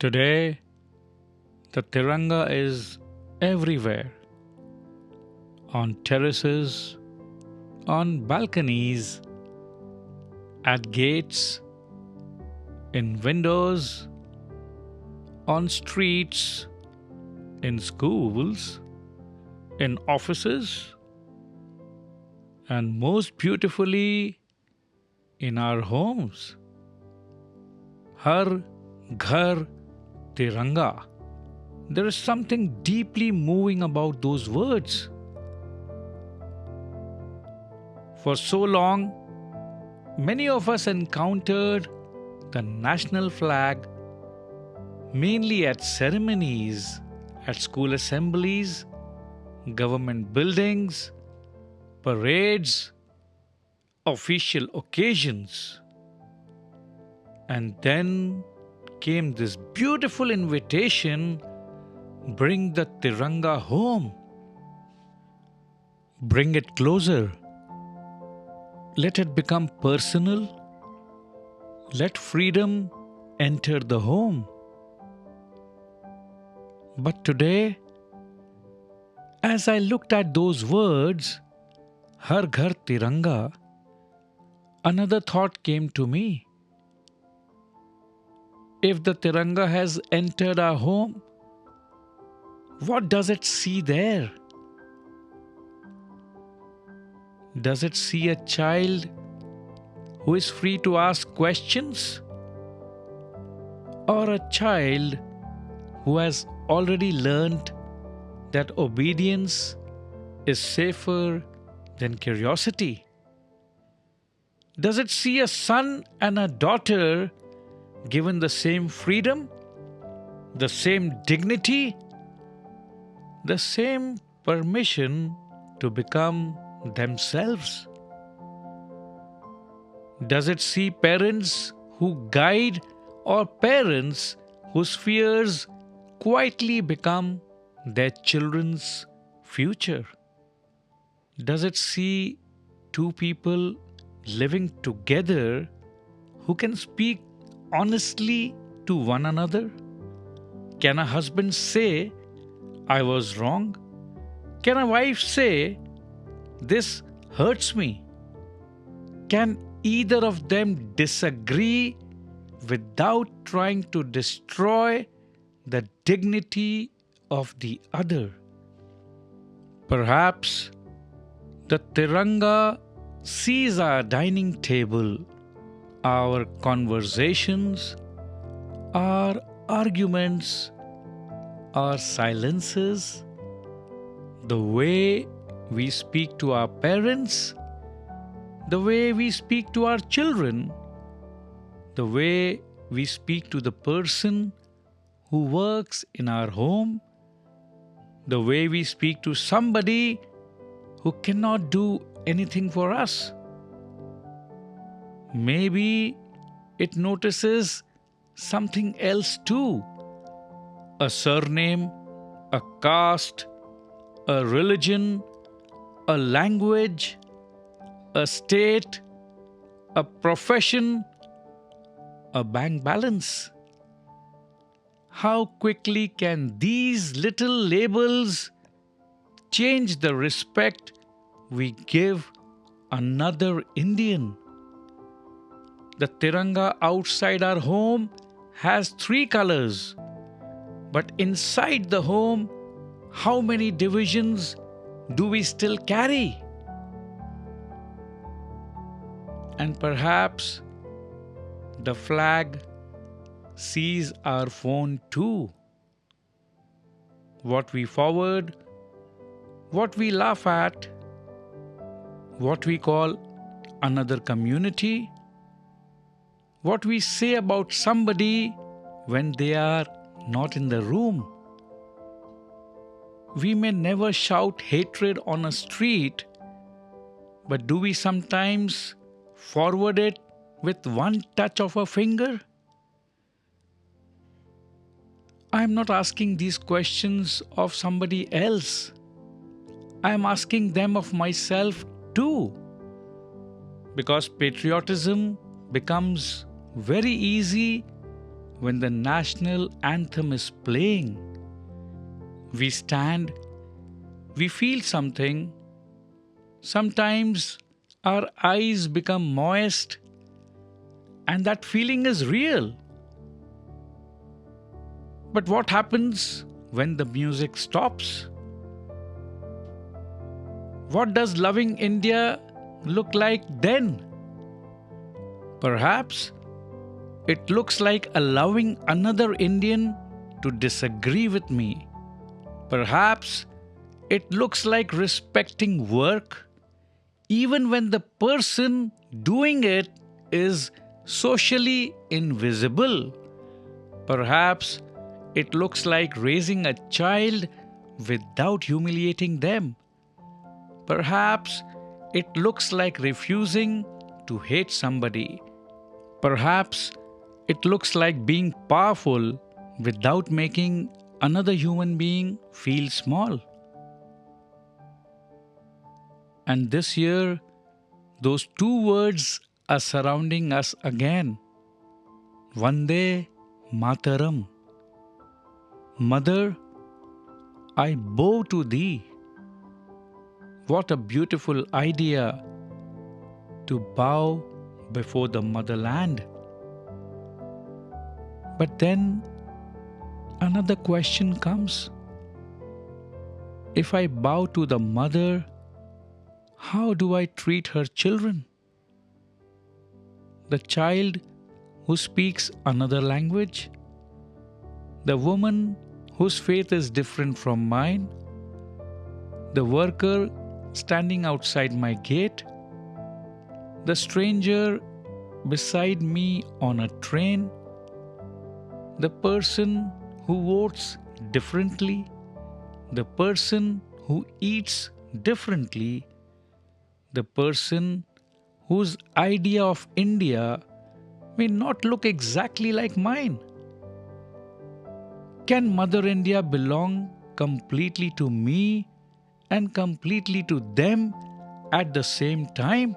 Today, the Tiranga is everywhere, on terraces, on balconies, at gates, in windows, on streets, in schools, in offices, and most beautifully in our homes. Har Ghar Tiranga. There is something deeply moving about those words. For so long, many of us encountered the national flag mainly at ceremonies, at school assemblies, government buildings, parades, official occasions. And then came this beautiful invitation: bring the Tiranga home. Bring it closer. Let it become personal. Let freedom enter the home. But today, as I looked at those words, Har Ghar Tiranga, another thought came to me. If the Tiranga has entered our home, what does it see there? Does it see a child who is free to ask questions? Or a child who has already learned that obedience is safer than curiosity? Does it see a son and a daughter given the same freedom, the same dignity, the same permission to become themselves? Does it see parents who guide or parents whose fears quietly become their children's future? Does it see two people living together who can speak honestly to one another? Can a husband say, "I was wrong"? Can a wife say, "This hurts me"? Can either of them disagree without trying to destroy the dignity of the other? Perhaps the Tiranga sees our dining table, our conversations, our arguments, our silences, the way we speak to our parents, the way we speak to our children, the way we speak to the person who works in our home, the way we speak to somebody who cannot do anything for us. Maybe it notices something else too: a surname, a caste, a religion, a language, a state, a profession, a bank balance. How quickly can these little labels change the respect we give another Indian? The Tiranga outside our home has 3 colors, but inside the home, how many divisions do we still carry? And perhaps the flag sees our phone too. What we forward, what we laugh at, what we call another community, what we say about somebody when they are not in the room. We may never shout hatred on a street, but do we sometimes forward it with one touch of a finger? I am not asking these questions of somebody else. I am asking them of myself too. Because patriotism becomes very easy when the national anthem is playing. We stand, we feel something. Sometimes our eyes become moist, and that feeling is real. But what happens when the music stops? What does loving India look like then? Perhaps it looks like allowing another Indian to disagree with me. Perhaps it looks like respecting work, even when the person doing it is socially invisible. Perhaps it looks like raising a child without humiliating them. Perhaps it looks like refusing to hate somebody. Perhaps it looks like being powerful without making another human being feel small. And this year, those two words are surrounding us again. Vande Mataram. Mother, I bow to thee. What a beautiful idea to bow before the motherland. But then another question comes. If I bow to the mother, how do I treat her children? The child who speaks another language? The woman whose faith is different from mine? The worker standing outside my gate? The stranger beside me on a train? The person who votes differently? The person who eats differently? The person whose idea of India may not look exactly like mine? Can Mother India belong completely to me and completely to them at the same time?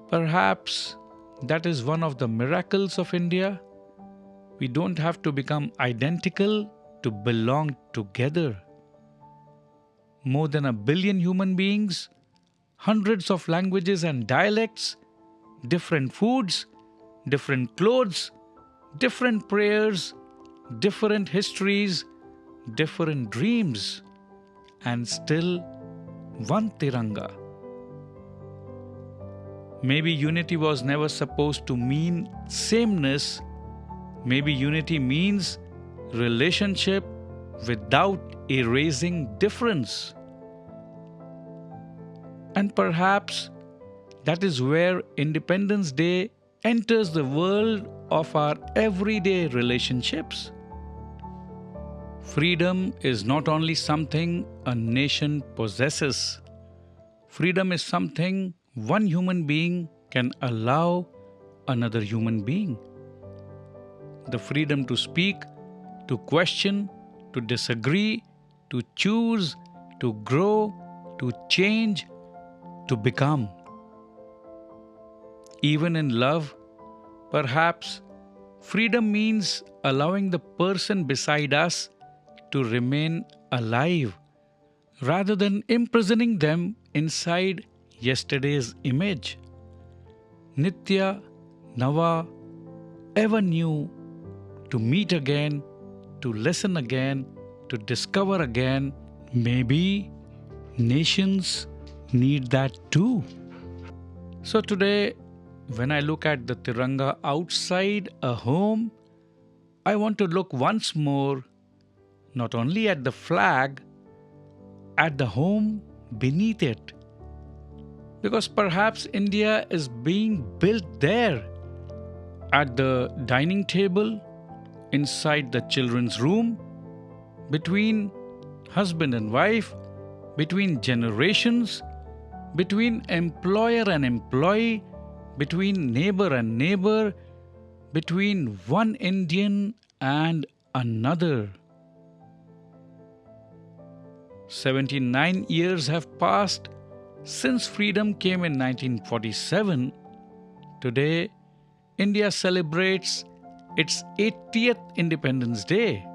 Perhaps that is one of the miracles of India. We don't have to become identical to belong together. More than 1 billion human beings, hundreds of languages and dialects, different foods, different clothes, different prayers, different histories, different dreams, and still one Tiranga. Maybe unity was never supposed to mean sameness. Maybe unity means relationship without erasing difference. And perhaps that is where Independence Day enters the world of our everyday relationships. Freedom is not only something a nation possesses. Freedom is something one human being can allow another human being. The freedom to speak, to question, to disagree, to choose, to grow, to change, to become. Even in love, perhaps freedom means allowing the person beside us to remain alive rather than imprisoning them inside yesterday's image. Nitya, Nava, ever new, to meet again, to listen again, to discover again. Maybe nations need that too. So today, when I look at the Tiranga outside a home, I want to look once more not only at the flag, at the home beneath it. Because perhaps India is being built there, at the dining table, inside the children's room, between husband and wife, between generations, between employer and employee, between neighbor and neighbor, between one Indian and another. 79 years have passed since freedom came in 1947. Today, India celebrates its 80th Independence Day.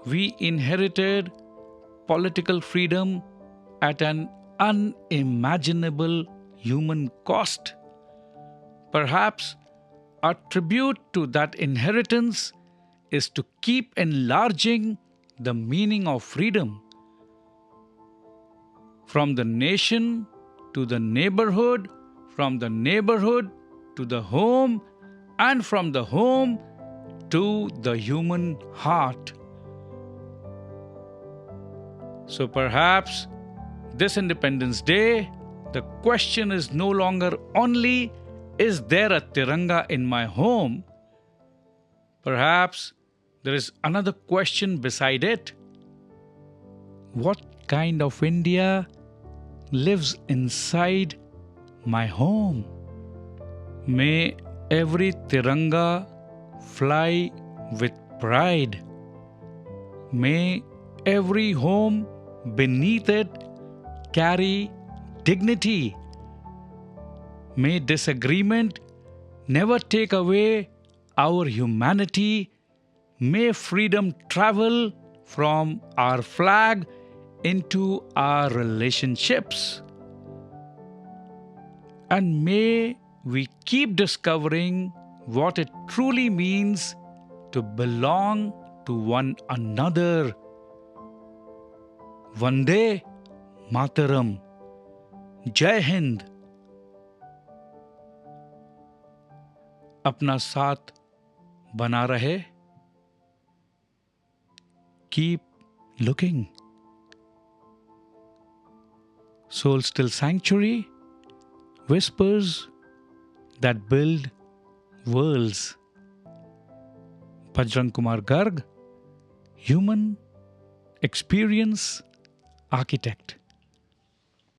We inherited political freedom at an unimaginable human cost. Perhaps our tribute to that inheritance is to keep enlarging the meaning of freedom. From the nation to the neighborhood, from the neighborhood to the home, and from the home to the human heart. So perhaps this Independence Day, the question is no longer only, is there a Tiranga in my home? Perhaps there is another question beside it. What kind of India lives inside my home? May every Tiranga fly with pride. May every home beneath it carry dignity. May disagreement never take away our humanity. May freedom travel from our flag into our relationships. And may we keep discovering what it truly means to belong to one another. Vande Mataram. Jai Hind. अपना साथ बना रहे. Keep looking. Soul Still Sanctuary, whispers that build worlds. Bajrang Kumar Garg, human experience architect.